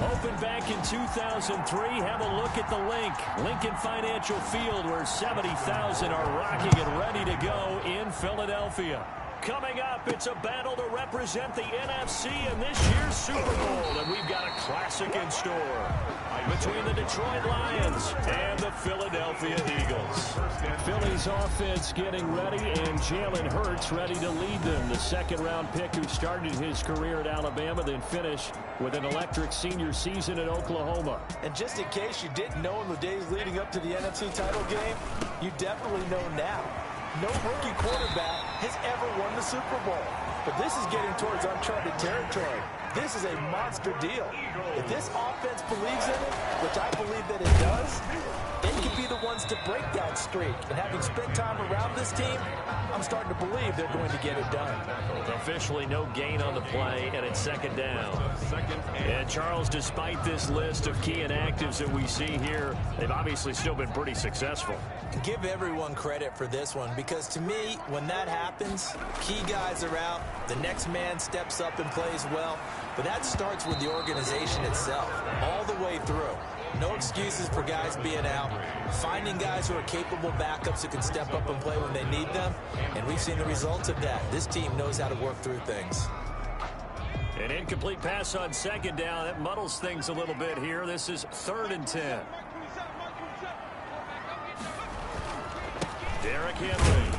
Opened back in 2003. Have a look at the link. Lincoln Financial Field, where 70,000 are rocking and ready to go in Philadelphia. Coming up, it's a battle to represent the NFC in this year's Super Bowl, and we've got a classic in store between the Detroit Lions and the Philadelphia Eagles. Philly's offense getting ready, and Jalen Hurts ready to lead them. The second-round pick who started his career at Alabama, then finished with an electric senior season at Oklahoma. And just in case you didn't know in the days leading up to the NFC title game, you definitely know now. No rookie quarterback has ever won the Super Bowl. But this is getting towards uncharted territory. This is a monster deal. If this offense believes in it, which I believe that it does, they could be the ones to break that streak. And having spent time around this team, I'm starting to believe they're going to get it done. Officially no gain on the play, and it's second down. And Charles, despite this list of key inactives that we see here, they've obviously still been pretty successful. Give everyone credit for this one, because to me, when that happens, key guys are out, the next man steps up and plays well, but that starts with the organization itself, all the way through. No excuses for guys being out, finding guys who are capable backups who can step up and play when they need them, and we've seen the results of that. This team knows how to work through things. An incomplete pass on second down. That muddles things a little bit here. This is 3rd and 10. Derrick Henry.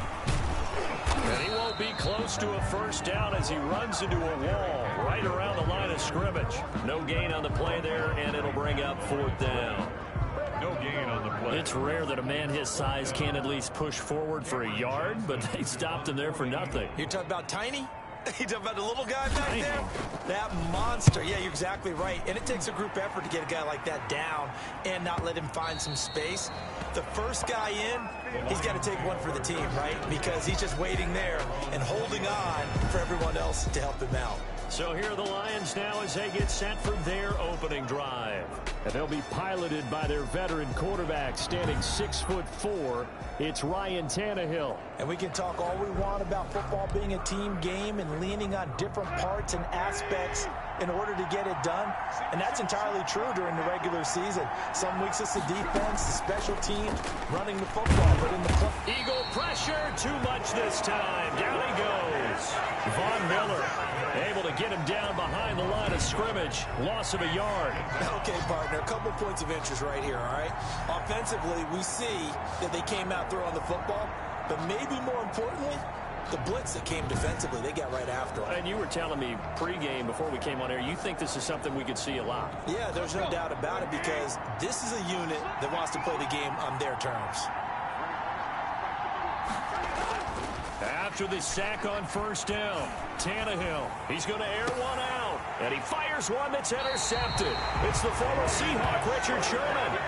And he won't be close to a first down as he runs into a wall right around the line of scrimmage. No gain on the play there, and it'll bring up 4th down. No gain on the play. It's rare that a man his size can't at least push forward for a yard, but they stopped him there for nothing. You're talking about tiny? You talking about the little guy back there? That monster. Yeah, you're exactly right. And it takes a group effort to get a guy like that down and not let him find some space. The first guy in, he's got to take one for the team, right? Because he's just waiting there and holding on for everyone else to help him out. So here are the Lions now as they get set for their opening drive. And they'll be piloted by their veteran quarterback, standing 6'4". It's Ryan Tannehill. And we can talk all we want about football being a team game and leaning on different parts and aspects in order to get it done. And that's entirely true during the regular season. Some weeks it's the defense, the special teams, running the football. But in the Eagle pressure, too much this time. Down he goes. Von Miller able to get him down behind the line of scrimmage. Loss of a yard. Okay, partner, a couple points of interest right here, all right? Offensively, we see that they came out throwing the football, but maybe more importantly, the blitz that came defensively, they got right after it. And you were telling me pregame before we came on air, you think this is something we could see a lot. Yeah, there's no doubt about it, because this is a unit that wants to play the game on their terms. After the sack on first down, Tannehill, he's going to air one out, and he fires one that's intercepted. It's the former Seahawk, Richard Sherman.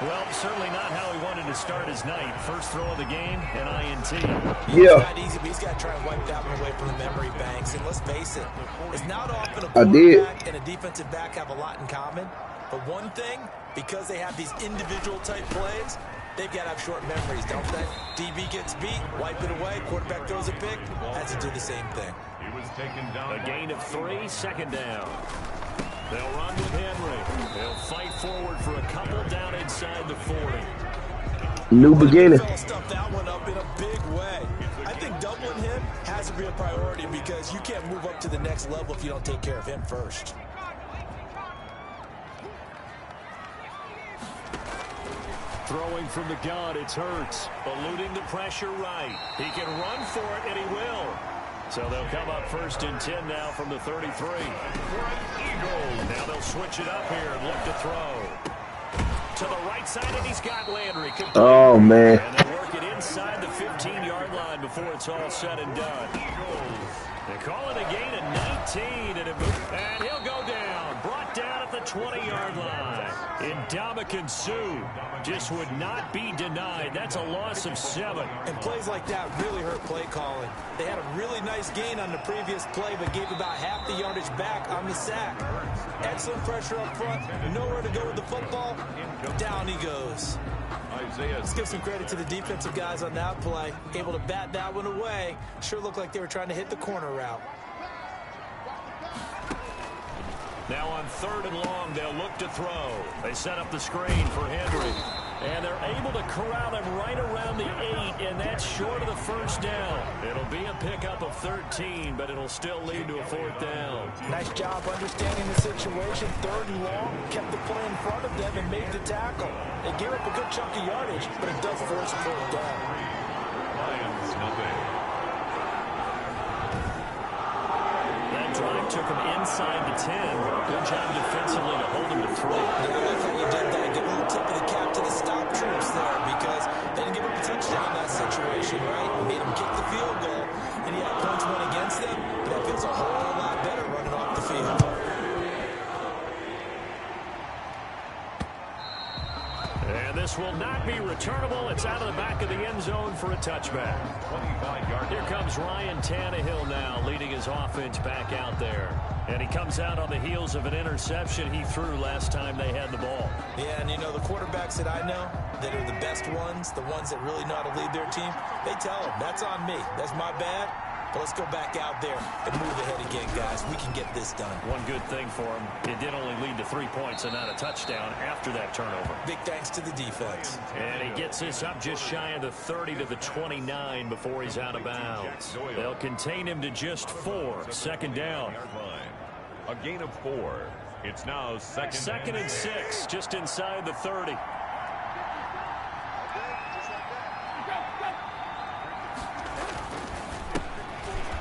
Well, certainly not how he wanted to start his night. First throw of the game, an INT. Yeah. It's not easy, but he's got to try and wipe that one away from the memory banks. And let's face it, it's not often a quarterback and a defensive back have a lot in common. But one thing, because they have these individual type plays, they've got to have short memories, don't they? DB gets beat, wipe it away, quarterback throws a pick, has to do the same thing. He was taken down. A gain of 3, second down. They'll run with Henry. They'll fight forward for a couple down inside the 40. New beginning. Stuffed that one up in a big way. I think doubling him has to be a priority, because you can't move up to the next level if you don't take care of him first. Throwing from the gun, it's Hurts. Eluding the pressure right. He can run for it, and he will. So they'll come up 1st and 10 now from the 33. Now they'll switch it up here and look to throw. To the right side, and he's got Landry. Oh, man. And they work it inside the 15-yard line before it's all said and done. They call it a gain of 19, and he'll go down. Brought down at the 20-yard line. Ndamukong Suh just would not be denied. That's a loss of 7. And plays like that really hurt play calling. They had a really nice gain on the previous play, but gave about half the yardage back on the sack. Excellent pressure up front. Nowhere to go with the football. Down he goes. Let's give some credit to the defensive guys on that play. Able to bat that one away. Sure looked like they were trying to hit the corner route. Now on 3rd and long, they'll look to throw. They set up the screen for Henry. And they're able to corral him right around the 8, and that's short of the first down. It'll be a pickup of 13, but it'll still lead to a 4th down. Nice job understanding the situation. 3rd and long, kept the play in front of them and made the tackle. They gave up a good chunk of yardage, but it does force a 4th down. Lions, nothing. That drive took him inside the 10. Good job defensively to hold him to 3. I like how you did that. Give a little tip of the cap to the stop troops there because they didn't give up a touchdown in that situation, right? Made them kick the field goal, and he had points went against them, but that feels a whole lot better running off the field. And this will not be returnable. It's out of the back of the end zone for a touchback. 25-yard. Here comes Ryan Tannehill now, leading his offense back out there. And he comes out on the heels of an interception he threw last time they had the ball. Yeah, and you know, the quarterbacks that I know that are the best ones, the ones that really know how to lead their team, they tell them, that's on me. That's my bad. But let's go back out there and move ahead again, guys. We can get this done. One good thing for him, it did only lead to 3 points and not a touchdown after that turnover. Big thanks to the defense. And he gets this up just shy of the 30 to the 29 before he's out of bounds. They'll contain him to just 4. 2nd down. A gain of 4. It's now second and 6, just inside the 30.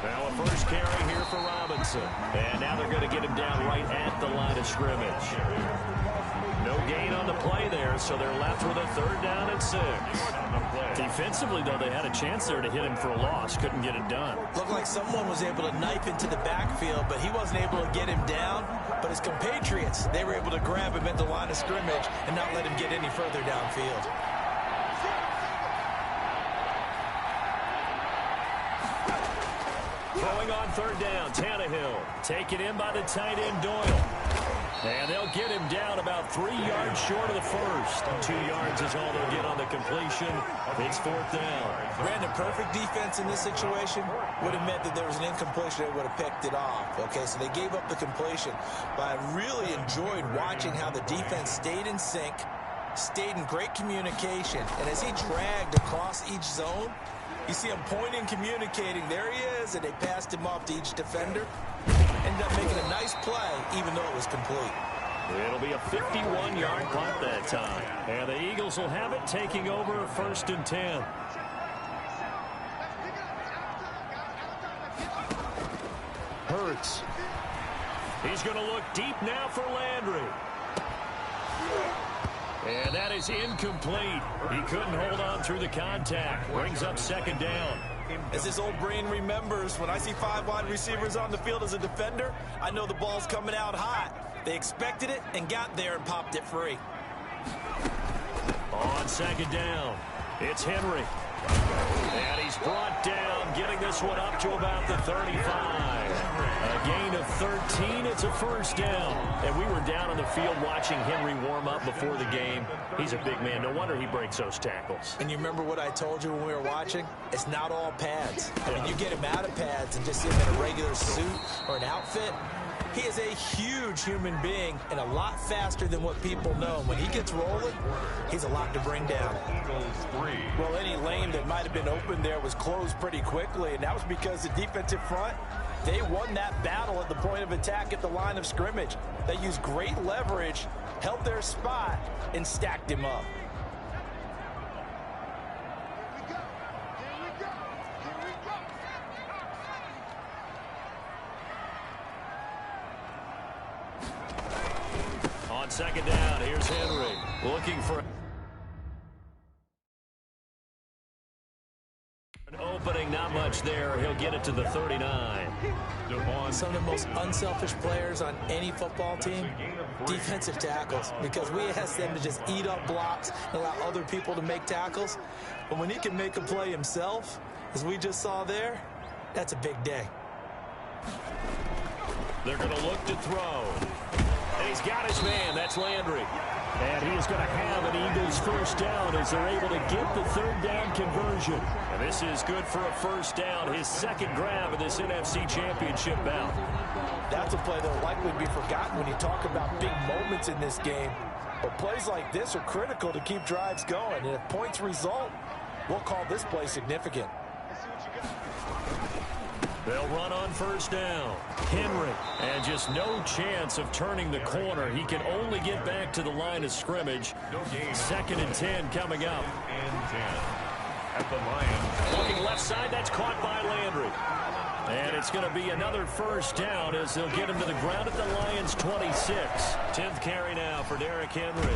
Now a first carry here for Robinson. And now they're going to get him down right at the line of scrimmage. No gain on the play there, so they're left with a 3rd down and 6. Defensively, though, they had a chance there to hit him for a loss. Couldn't get it done. Looked like someone was able to knife into the backfield, but he wasn't able to get him down. But his compatriots, they were able to grab him at the line of scrimmage and not let him get any further downfield. Throwing on 3rd down, Tannehill. Taken in by the tight end, Doyle. And they'll get him down about 3 yards short of the first. 2 yards is all they'll get on the completion. It's 4th down. Brandon, perfect defense in this situation would have meant that there was an incompletion. They would have picked it off. Okay, so they gave up the completion. But I really enjoyed watching how the defense stayed in sync, stayed in great communication. And as he dragged across each zone, you see him pointing, communicating. There he is, and they passed him off to each defender. Ended up making a nice play, even though it was complete. It'll be a 51-yard punt that time. And the Eagles will have it, taking over 1st and 10. Hurts. He's going to look deep now for Landry. And that is incomplete. He couldn't hold on through the contact. Brings up 2nd down. As his old brain remembers, when I see 5 wide receivers on the field as a defender, I know the ball's coming out hot. They expected it and got there and popped it free. On 2nd down, it's Henry. And he's brought down, getting this one up to about the 35. A gain of 13. It's a 1st down. And we were down on the field watching Henry warm up before the game. He's a big man. No wonder he breaks those tackles. And you remember what I told you when we were watching? It's not all pads. I mean, you get him out of pads and just see him in a regular suit or an outfit. He is a huge human being and a lot faster than what people know. When he gets rolling, he's a lot to bring down. Well, any lane that might have been open there was closed pretty quickly, and that was because the defensive front, they won that battle at the point of attack at the line of scrimmage. They used great leverage, held their spot, and stacked him up. On 2nd down, here's Henry looking for an opening. Not much there. He'll get it to the 39. Some of the most unselfish players on any football team, defensive tackles, because we ask them to just eat up blocks and allow other people to make tackles. But when he can make a play himself, as we just saw there, that's a big day. They're going to look to throw. And he's got his man. That's Landry. And he is going to have an Eagles 1st down as they're able to get the 3rd down conversion. And this is good for a 1st down, his 2nd grab of this NFC Championship bout. That's a play that will likely be forgotten when you talk about big moments in this game. But plays like this are critical to keep drives going. And if points result, we'll call this play significant. They'll run on first down. Henry, and just no chance of turning the corner. He can only get back to the line of scrimmage. 2nd and 10 coming up. And 10 at the Lions. Looking left side, that's caught by Landry. And it's going to be another first down as they'll get him to the ground at the Lions 26. 10th carry now for Derrick Henry.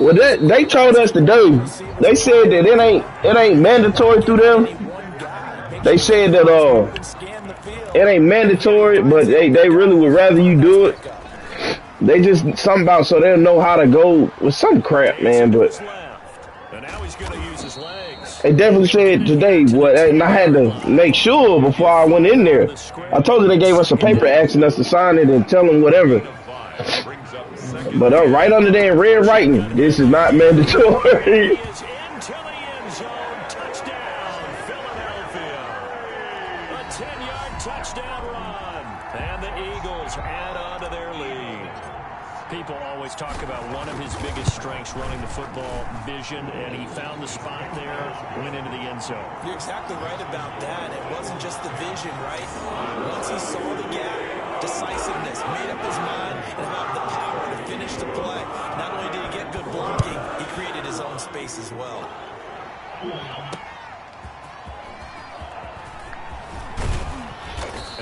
Well, they told us to do. They said that it ain't mandatory through them. They said that it ain't mandatory, but they really would rather you do it. They just something about so they'll know how to go with some crap, man. But they definitely said today what, and I had to make sure before I went in there. I told you they gave us a paper asking us to sign it and tell them whatever. But right under there in red writing, this is not mandatory. Talk about one of his biggest strengths running the football, vision, and he found the spot there, went into the end zone. You're exactly right about that. It wasn't just the vision, right? Once he saw the gap, decisiveness, made up his mind, and had the power to finish the play. Not only did he get good blocking, he created his own space as well.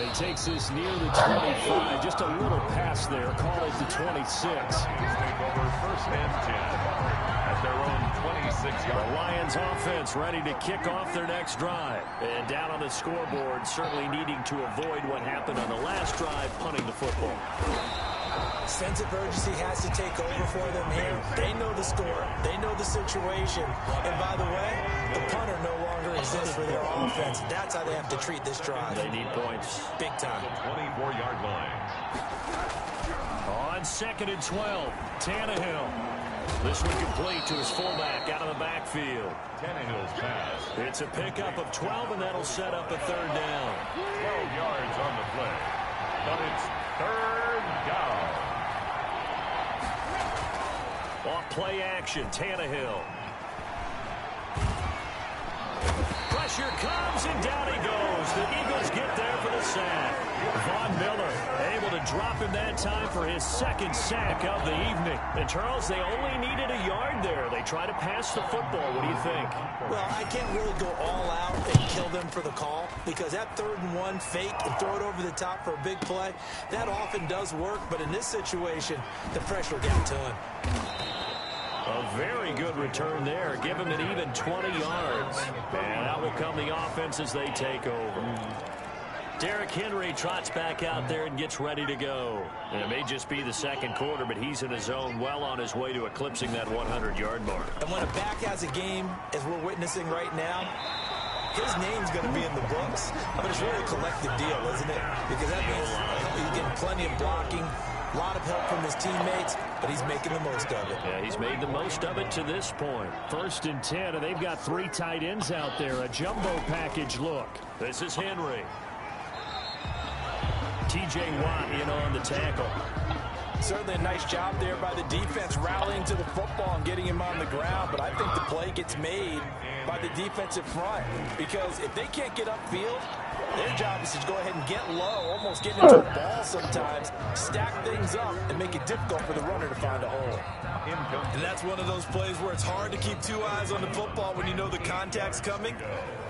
He takes this near the 25. Just a little pass there. Call it the 26. Take over 1st and 10 at their own 26-yard. The Lions offense ready to kick off their next drive. And down on the scoreboard, certainly needing to avoid what happened on the last drive, punting the football. Sense of urgency has to take over for them here. They know the score. They know the situation. And by the way, the punter no longer exists for their offense. That's how they have to treat this drive. They need points. Big time. 24-yard line. On 2nd and 12, Tannehill. This one complete to his fullback out of the backfield. Tannehill's pass. It's a pickup of 12, and that'll set up a 3rd down. 12 yards on the play. But it's 3rd down. Off play action, Tannehill. Pressure comes, and down he goes. The Eagles get there for the sack. Von Miller able to drop him that time for his 2nd sack of the evening. And, Charles, they only needed a yard there. They try to pass the football. What do you think? Well, I can't really go all out and kill them for the call because that 3rd and 1 fake and throw it over the top for a big play, that often does work. But in this situation, the pressure got to him. A very good return there. Give him an even 20 yards. And out will come the offense as they take over. Derrick Henry trots back out there and gets ready to go. And it may just be the 2nd quarter, but he's in his zone, well on his way to eclipsing that 100-yard mark. And when a back has a game, as we're witnessing right now, his name's going to be in the books. But it's really a collective deal, isn't it? Because that means he's getting plenty of blocking, a lot of help from his teammates, but he's making the most of it. Yeah, he's made the most of it to this point. 1st and 10, and they've got 3 tight ends out there. A jumbo package look. This is Henry. T.J. Watt in on the tackle. Certainly a nice job there by the defense rallying to the football and getting him on the ground, but I think the play gets made by the defensive front because if they can't get upfield, their job is to go ahead and get low, almost get into a ball sometimes, stack things up, and make it difficult for the runner to find a hole. And that's one of those plays where it's hard to keep 2 eyes on the football when you know the contact's coming,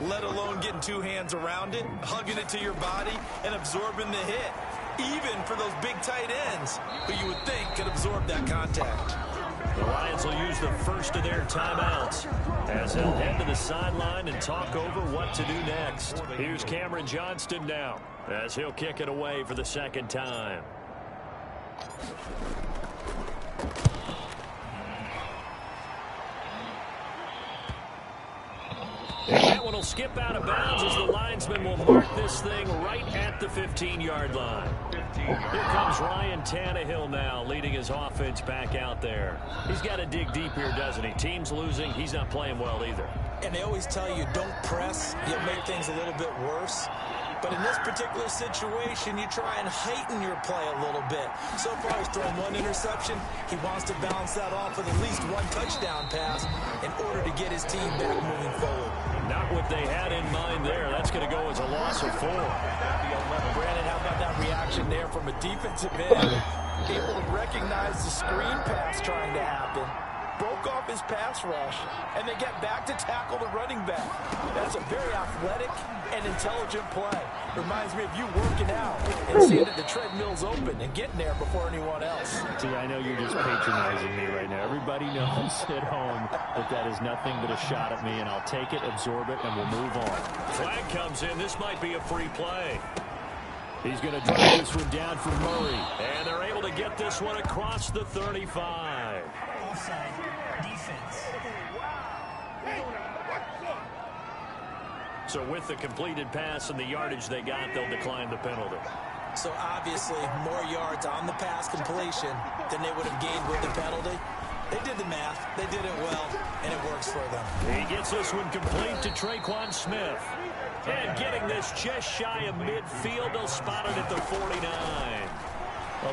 let alone getting 2 hands around it, hugging it to your body, and absorbing the hit. Even for those big tight ends who you would think could absorb that contact. The Lions will use the first of their timeouts as they'll head to the sideline and talk over what to do next. Here's Cameron Johnston now as he'll kick it away for the 2nd time. And that one will skip out of bounds as the linesman will mark this thing right at the 15-yard line. Here comes Ryan Tannehill now, leading his offense back out there. He's got to dig deep here, doesn't he? Team's losing. He's not playing well either. And they always tell you, don't press. You'll make things a little bit worse. But in this particular situation, you try and heighten your play a little bit. So far, he's thrown one interception. He wants to balance that off with at least one touchdown pass in order to get his team back moving forward. Not what they had in mind there. That's going to go as a loss of 4. Brandon, how about that reaction there from a defensive end? Able to recognize the screen pass trying to happen. Broke off his pass rush, and they get back to tackle the running back. That's a very athletic and intelligent play. Reminds me of you working out and seeing that the treadmill's open and getting there before anyone else. See, I know you're just patronizing me right now. Everybody knows at home that is nothing but a shot at me, and I'll take it, absorb it, and we'll move on. Flag comes in. This might be a free play. He's going to drive this one down for Murray. And they're able to get this one across the 35. Offside defense. So with the completed pass and the yardage they got, they'll decline the penalty. So obviously more yards on the pass completion than they would have gained with the penalty. They did the math. They did it well, and it works for them. He gets this one complete to Traquan Smith. And getting this just shy of midfield, they'll spot it at the 49.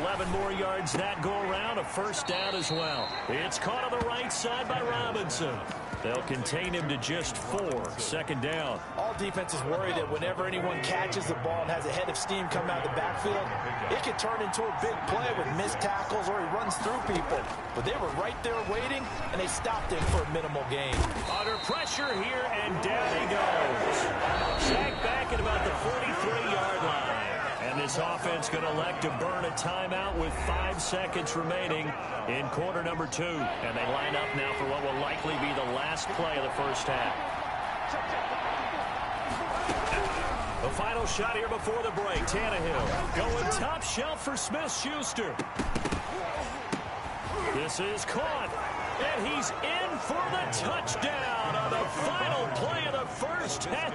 11 more yards that go around, a first down as well. It's caught on the right side by Robinson. They'll contain him to just 4. Second down. All defenses worry that whenever anyone catches the ball and has a head of steam come out of the backfield, it could turn into a big play with missed tackles or he runs through people. But they were right there waiting, and they stopped him for a minimal gain. Under pressure here, and down he goes. Sacked back at about the 43-yard line. And this offense going to elect to burn a timeout with 5 seconds remaining in quarter number 2. And they line up now for what will likely be the last play of the first half. The final shot here before the break. Tannehill going top shelf for Smith-Schuster. This is caught. And he's in for the touchdown on the final play of the first half.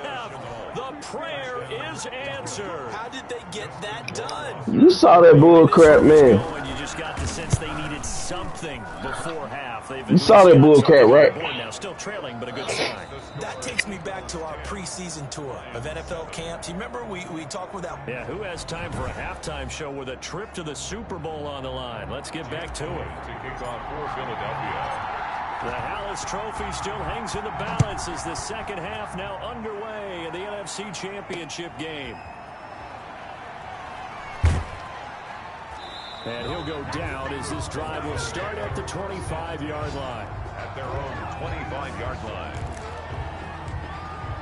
The prayer is answered. How did they get that done? You saw that bull crap, man. You just got the sense they needed something before half. You saw that bull crap, right? Now still trailing, but a good sign. That takes me back to our preseason tour of NFL camps. You remember we talked with that? Yeah, who has time for a halftime show with a trip to the Super Bowl on the line? Let's get back to it. To kick off for Philadelphia. The Hallis Trophy still hangs in the balance as the second half now underway in the NFC Championship game. And he'll go down as this drive will start at the 25-yard line. At their own 25-yard line.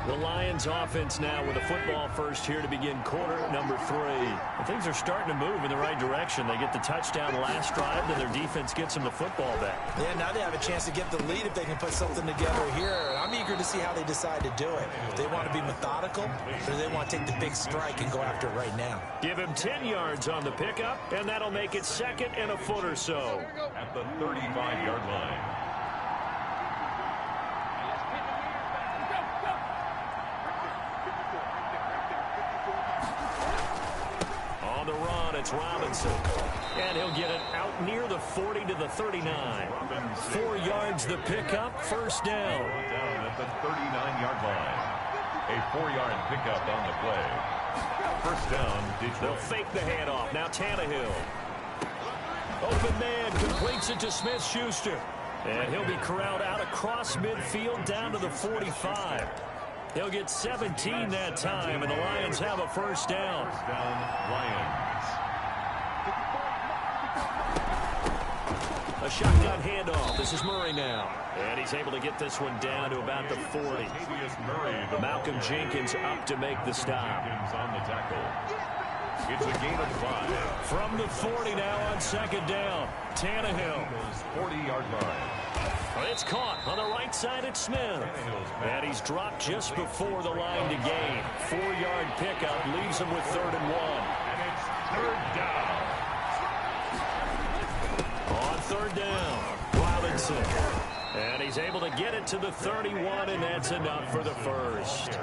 The Lions offense now with a football first here to begin quarter number 3. And things are starting to move in the right direction. They get the touchdown last drive, then their defense gets them the football back. Yeah, now they have a chance to get the lead if they can put something together here. I'm eager to see how they decide to do it. If they want to be methodical, or do they want to take the big strike and go after it right now? Give him 10 yards on the pickup, and that'll make it second and a foot or so. At the 35-yard line. On the run, it's Robinson. And he'll get it out near the 40 to the 39. 4 yards the pickup, first down. Down at the 39-yard line. A 4-yard pickup on the play. First down, Detroit. They'll fake the handoff. Now Tannehill. Open man completes it to Smith-Schuster. And he'll be corralled out across midfield down to the 45. He'll get 17 that time, and the Lions have a first down. First down, Lions. A shotgun handoff. This is Murray now. And he's able to get this one down to about the 40. Murray, Malcolm Jenkins up to make the stop. Jenkins on the tackle. It's a gain of 5. From the 40 now on second down. Tannehill. 40-yard line. It's caught on the right side at Smith. And he's dropped just before the line to gain. 4-yard pickup leaves him with 3rd and 1. And it's 3rd down. On 3rd down, Robinson. And he's able to get it to the 31, and that's enough for the first.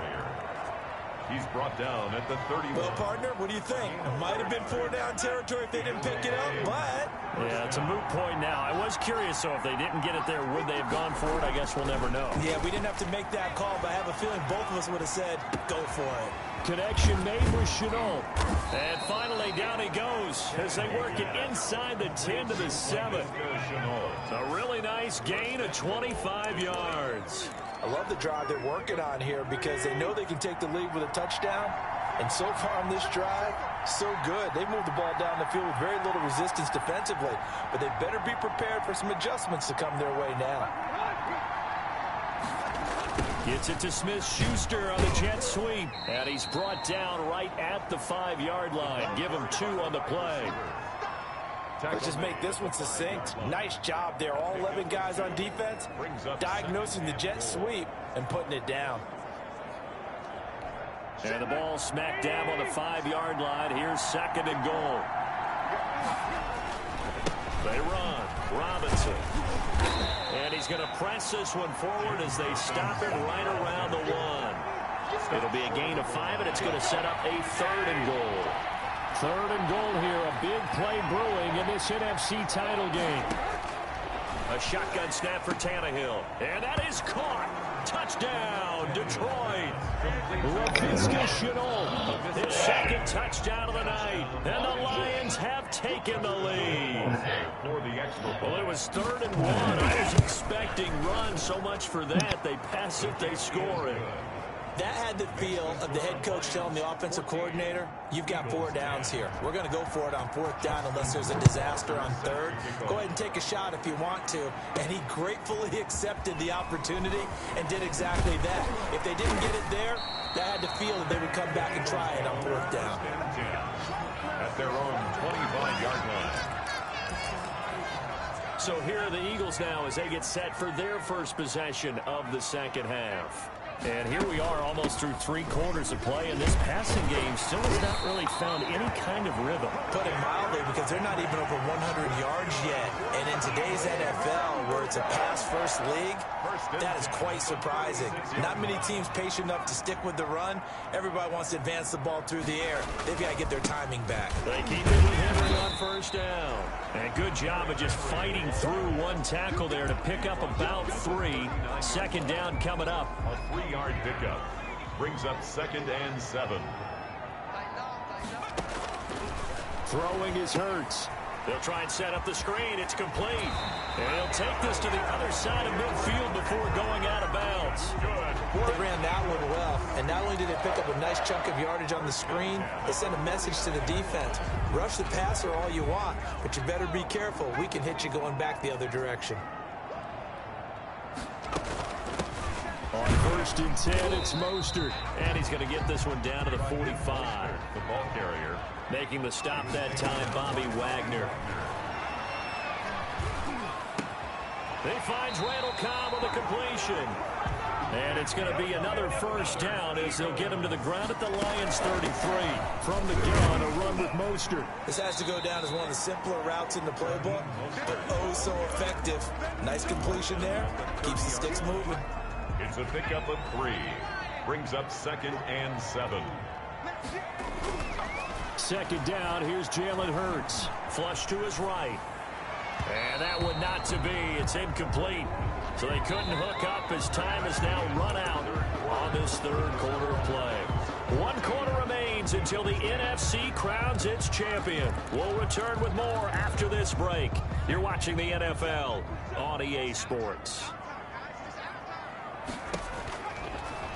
He's brought down at the 31. Well, partner, what do you think? It might have been 4-down territory if they didn't pick it up, but... Yeah, it's a moot point now. I was curious, so if they didn't get it there, would they have gone for it? I guess we'll never know. Yeah, we didn't have to make that call, but I have a feeling both of us would have said, go for it. Connection made with Shenault. And finally, down he goes as they work it inside the 10 to the 7. A really nice gain of 25 yards. I love the drive they're working on here because they know they can take the lead with a touchdown. And so far on this drive, so good. They moved the ball down the field with very little resistance defensively. But they better be prepared for some adjustments to come their way now. Gets it to Smith-Schuster on the jet sweep. And he's brought down right at the 5-yard line. Give him 2 on the play. Let's just make this one succinct. Nice job there. All 11 guys on defense diagnosing the jet sweep and putting it down. And the ball smack dab on the 5-yard line. Here's 2nd and goal. They run. Robinson. And he's going to press this one forward as they stop it right around the 1. It'll be a gain of 5, and it's going to set up a 3rd and goal. 3rd and goal here. A big play brewing in this NFC title game. A shotgun snap for Tannehill. And that is caught. Touchdown, Detroit. Laviska Shenault, his 2nd touchdown of the night. And the Lions have taken the lead. Well, it was 3rd and 1. I was expecting run. So much for that. They pass it, they score it. That had the feel of the head coach telling the offensive coordinator, you've got 4 downs here. We're going to go for it on 4th down unless there's a disaster on 3rd. Go ahead and take a shot if you want to. And he gratefully accepted the opportunity and did exactly that. If they didn't get it there, that had the feel that they would come back and try it on 4th down. At their own 25-yard line. So here are the Eagles now as they get set for their first possession of the 2nd half. And here we are almost through 3 quarters of play, and this passing game still has not really found any kind of rhythm. Put it mildly, because they're not even over 100 yards yet. And in today's NFL, where it's a pass-first league, that is quite surprising. Not many teams patient enough to stick with the run. Everybody wants to advance the ball through the air. They've got to get their timing back. They keep it with Henry on 1st down. And good job of just fighting through 1 tackle there to pick up about 3. 2nd down coming up. A 3-yard pickup brings up 2nd and 7. Throwing is Hurts. They'll try and set up the screen. It's complete. And he'll take this to the other side of midfield before going out of bounds. They ran that one well. And not only did they pick up a nice chunk of yardage on the screen, they sent a message to the defense. Rush the passer all you want, but you better be careful. We can hit you going back the other direction. On 1st and 10, it's Mostert. And he's going to get this one down to the 45. The ball carrier. Making the stop that time, Bobby Wagner. He finds Randall Cobb on the completion. And it's going to be another 1st down as they'll get him to the ground at the Lions 33. From the gun, a run with Mostert. This has to go down as one of the simpler routes in the playbook, but oh so effective. Nice completion there. Keeps the sticks moving. It's a pickup of 3. Brings up 2nd and 7. 2nd down, here's Jalen Hurts. Flush to his right. And that one not to be. It's incomplete. So they couldn't hook up as time has now run out on this 3rd quarter of play. 1 quarter remains until the NFC crowns its champion. We'll return with more after this break. You're watching the NFL on EA Sports.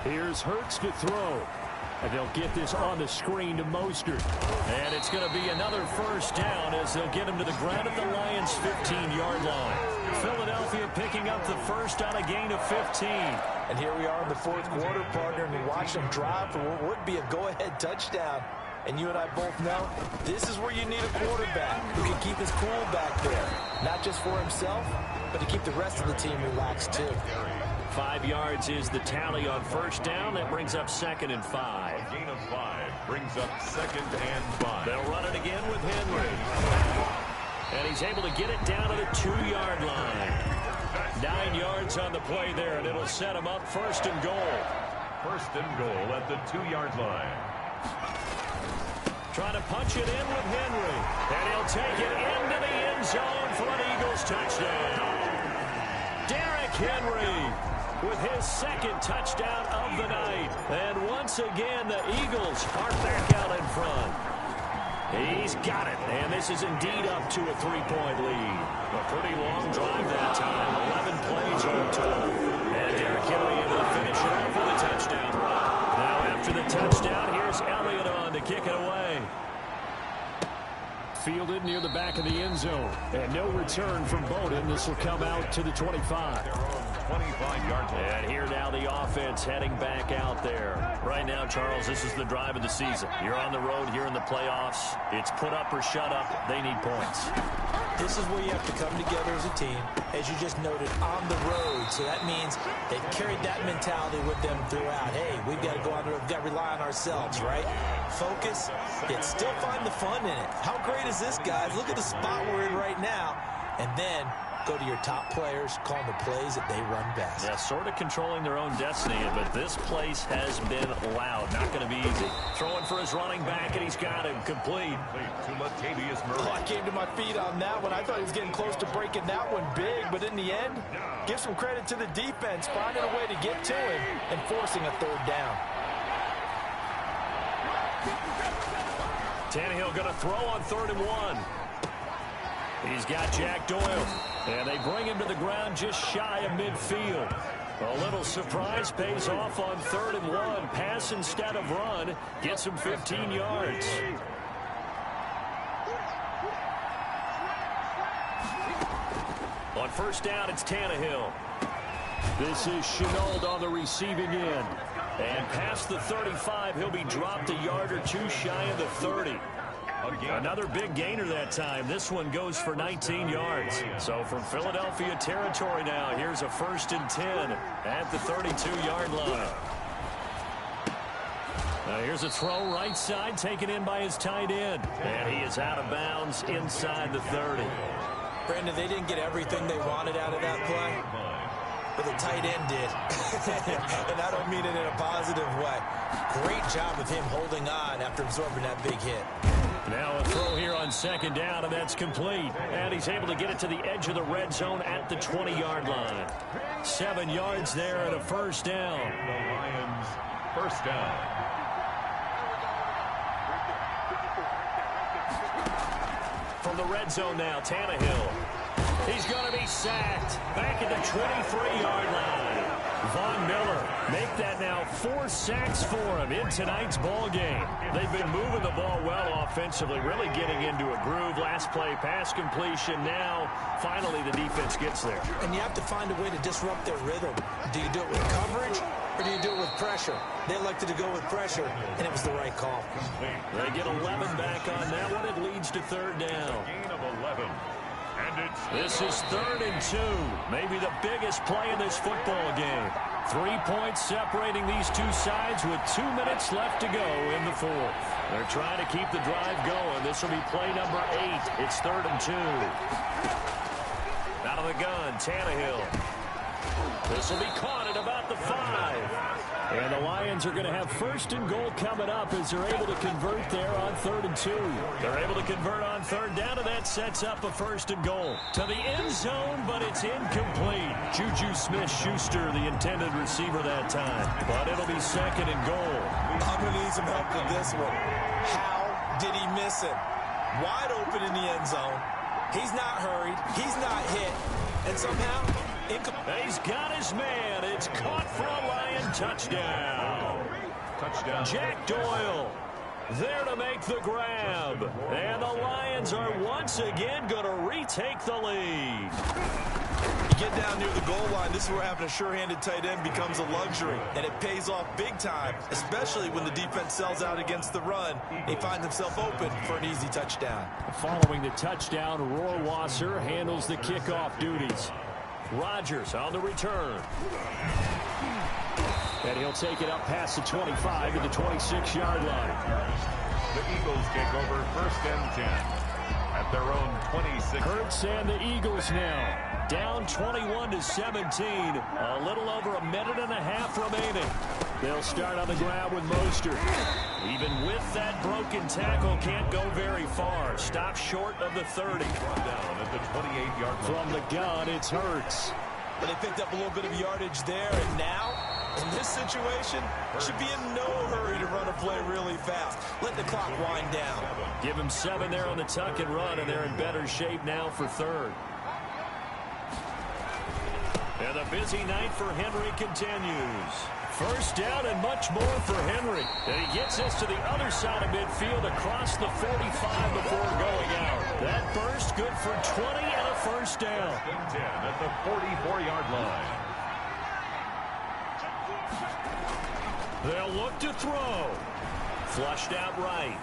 Here's Hurts to throw. And they'll get this on the screen to Mostert. And it's going to be another 1st down as they'll get him to the ground at the Lions' 15-yard line. Philadelphia picking up the 1st on a gain of 15. And here we are in the 4th quarter, partner, and we watch them drive for what would be a go-ahead touchdown. And you and I both know this is where you need a quarterback who can keep his cool back there. Not just for himself, but to keep the rest of the team relaxed, too. 5 yards is the tally on 1st down. That brings up 2nd and 5. A gain of 5 brings up 2nd and 5. They'll run it again with Henry. And he's able to get it down to the 2-yard line. 9 yards on the play there, and it'll set him up 1st and goal. 1st and goal at the 2-yard line. Trying to punch it in with Henry. And he'll take it into the end zone for an Eagles touchdown. Derrick Henry. with his second touchdown of the night. And once again, the Eagles are back out in front. He's got it, and this is indeed up to a 3-point lead. A pretty long drive that time, 11 plays all total. And Derrick Henry able to finish it off with a touchdown run. Now after the touchdown, here's Elliott on to kick it away. Fielded near the back of the end zone. And no return from Bowden. This will come out to the 25. 25-yard line. And here now the offense heading back out there. Right now, Charles, this is the drive of the season. You're on the road here in the playoffs. It's put up or shut up. They need points. This is where you have to come together as a team, as you just noted, on the road. So that means they've carried that mentality with them throughout. Hey, we've got to go on the road. We've got to rely on ourselves, right? Focus, yet still find the fun in it. How great is this, guys? Look at the spot we're in right now. And then go to your top players, call them the plays that they run best. Yeah, sort of controlling their own destiny, but this place has been loud. Not going to be easy. Throwing for his running back, and he's got him complete. To Latavius Murray. Oh, I came to my feet on that one. I thought he was getting close to breaking that one big, but in the end, give some credit to the defense, finding a way to get to him and forcing a third down. Tannehill going to throw on 3rd and 1. He's got Jack Doyle. And they bring him to the ground just shy of midfield. A little surprise pays off on 3rd and 1. Pass instead of run. Gets him 15 yards. On 1st down, it's Tannehill. This is Shenault on the receiving end. And past the 35, he'll be dropped a yard or two shy of the 30. Another big gainer that time. This one goes for 19 yards. So from Philadelphia territory now, here's a 1st and 10 at the 32-yard line. Now here's a throw right side, taken in by his tight end. And he is out of bounds inside the 30. Brandon, they didn't get everything they wanted out of that play, but the tight end did. And I don't mean it in a positive way. Great job of him holding on after absorbing that big hit. Now a throw here on 2nd down, and that's complete. And he's able to get it to the edge of the red zone at the 20-yard line. 7 yards there and a 1st down. The Lions, 1st down. From the red zone now, Tannehill. He's going to be sacked back at the 23-yard line. Von Miller make that now 4 sacks for him in tonight's ball game. They've been moving the ball well offensively, really getting into a groove. Last play, pass completion. Now, finally, the defense gets there. And you have to find a way to disrupt their rhythm. Do you do it with coverage, or do you do it with pressure? They elected to go with pressure, and it was the right call. They get 11 back on that one. It leads to 3rd down. Gain of 11. This is 3rd and 2. Maybe the biggest play in this football game. 3 points separating these two sides with 2 minutes left to go in the 4th. They're trying to keep the drive going. This will be play number 8. It's 3rd and 2. Out of the gun, Tannehill. This will be caught at about the 5. And the Lions are going to have 1st and goal coming up as they're able to convert there on 3rd and 2. They're able to convert on 3rd down, and that sets up a 1st and goal. To the end zone, but it's incomplete. Juju Smith-Schuster, the intended receiver that time. But it'll be 2nd and goal. I'm going to need some help with this one. How did he miss it? Wide open in the end zone. He's not hurried. He's not hit. And somehow, he's got his man. It's caught for a Lion touchdown. Touchdown. Jack Doyle there to make the grab. And the Lions are once again going to retake the lead. You get down near the goal line, this is where having a sure-handed tight end becomes a luxury. And it pays off big time, especially when the defense sells out against the run. He finds himself open for an easy touchdown. Following the touchdown, Rohrwasser handles the kickoff duties. Rodgers on the return. And he'll take it up past the 25 to the 26-yard line. The Eagles take over 1st and 10 at their own 26. Hurts and the Eagles now down 21-17. A little over a minute and a half remaining. They'll start on the ground with Mostert. Even with that broken tackle, can't go very far. Stop short of the 30. Down at the 28-yard line. From the gun, it's Hurts. But they picked up a little bit of yardage there, and now, in this situation, should be in no hurry to run a play really fast. Let the clock wind down. Give him 7 there on the tuck and run, and they're in better shape now for third. And the busy night for Henry continues. First down and much more for Henry. And he gets us to the other side of midfield across the 45 before going out. That burst good for 20 and a first down. 10 at the 44-yard line. They'll look to throw. Flushed out right.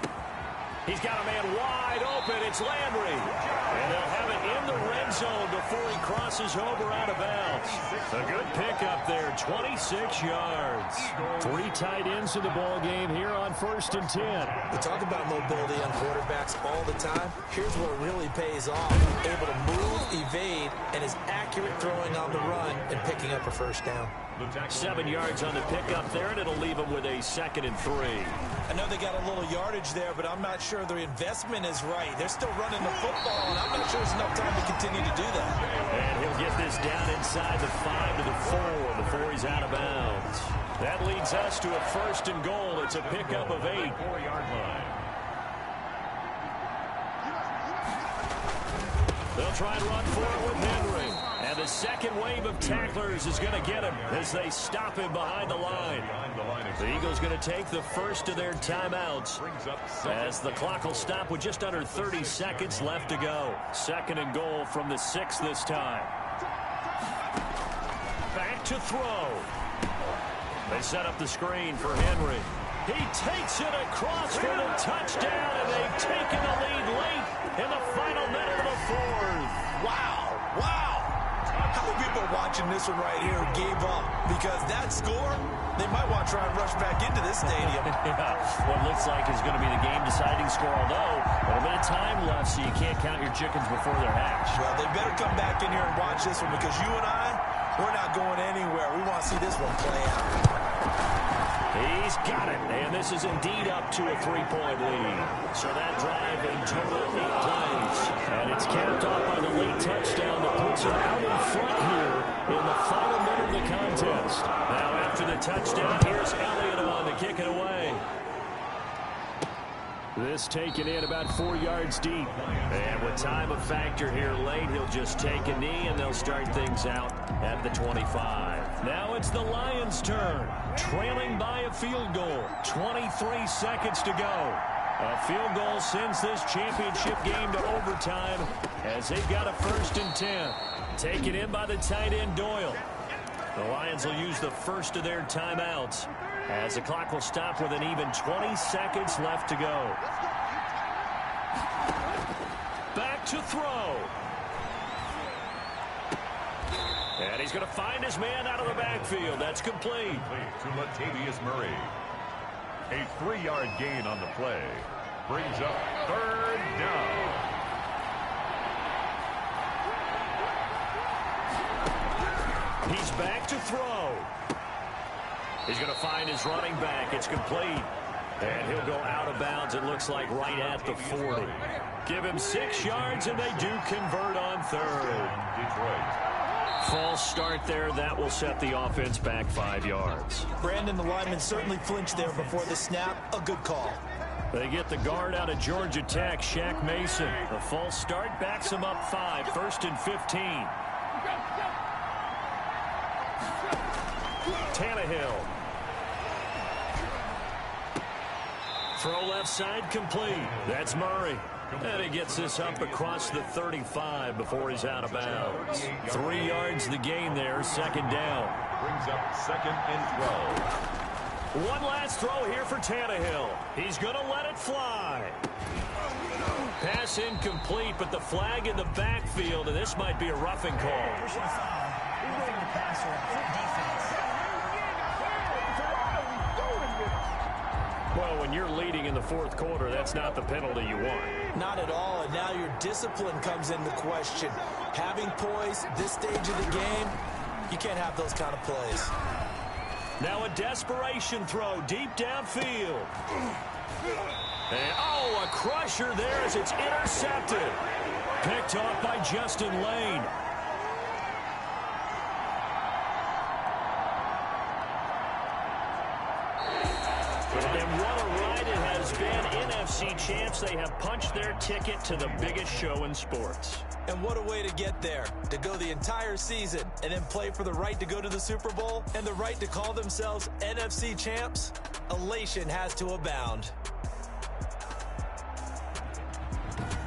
He's got a man wide open. It's Landry. And they'll have it in the red zone before he crosses over out of bounds. A good pickup there, 26 yards. 3 tight ends in the ball game here on 1st and 10. We talk about mobility on quarterbacks all the time. Here's where it really pays off. Able to move, evade, and is accurate throwing on the run and picking up a first down. 7 yards on the pickup there, and it'll leave him with a 2nd and 3. I know they got a little yardage there, but I'm not sure their investment is right. They're still running the football, and I'm not sure there's enough time to continue to do that. And he'll get this down inside the 5 to the 4 before he's out of bounds. That leads us to a 1st and goal. It's a pickup of 8. 4-yard line. They'll try and run for it with Henry. And the second wave of tacklers is going to get him as they stop him behind the line. The Eagles going to take the first of their timeouts as the clock will stop with just under 30 seconds left to go. 2nd and goal from the 6 this time. Back to throw. They set up the screen for Henry. He takes it across for the touchdown, and they've taken the lead late in the final minute of the 4th. Wow, wow. How many people are watching this one right here who gave up? Because that score, they might want to try and rush back into this stadium. Yeah, what looks like is going to be the game-deciding score, although a little bit of time left, so you can't count your chickens before they're hatched. Well, they better come back in here and watch this one, because you and I, we're not going anywhere. We want to see this one play out. He's got it, and this is indeed up to a 3-point lead. So that drive in total 8 plays. And it's capped off by the late touchdown that puts him out in front here in the final minute of the contest. Now after the touchdown, here's Elliott on to kick it away. This taken in about 4 yards deep. And with time a factor here late, he'll just take a knee, and they'll start things out at the 25. Now it's the Lions' turn, trailing by a field goal. 23 seconds to go. A field goal sends this championship game to overtime as they've got a 1st and 10. Taken in by the tight end Doyle. The Lions will use the first of their timeouts as the clock will stop with an even 20 seconds left to go. Back to throw. And he's going to find his man out of the backfield. That's complete. To Latavius Murray. A 3-yard gain on the play. Brings up 3rd down. He's back to throw. He's going to find his running back. It's complete. And he'll go out of bounds, it looks like, right at the 40. Give him 6 yards, and they do convert on 3rd. Detroit. False start there. That will set the offense back 5 yards. Brandon, the lineman certainly flinched there before the snap. A good call. They get the guard out of Georgia Tech, Shaq Mason. The false start backs him up 5, 1st and 15. Tannehill. Throw left side complete. That's Murray. And he gets this up across the 35 before he's out of bounds. 3 yards the gain there, 2nd down. Brings up 2nd and 12. One last throw here for Tannehill. He's going to let it fly. Pass incomplete, but the flag in the backfield, and this might be a roughing call. Personal foul. Roughing the passer. Defense. Well, when you're leading in the 4th quarter, that's not the penalty you want. Not at all, and now your discipline comes into question. Having poise this stage of the game, you can't have those kind of plays. Now a desperation throw deep downfield. And, oh, a crusher there as it's intercepted. Picked off by Justin Lane. what a ride it has been. NFC champs, they have punched their ticket to the biggest show in sports. And what a way to get there, to go the entire season and then play for the right to go to the Super Bowl and the right to call themselves NFC champs. Elation has to abound.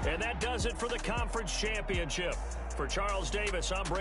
And that does it for the conference championship. For Charles Davis, I'm Brandon.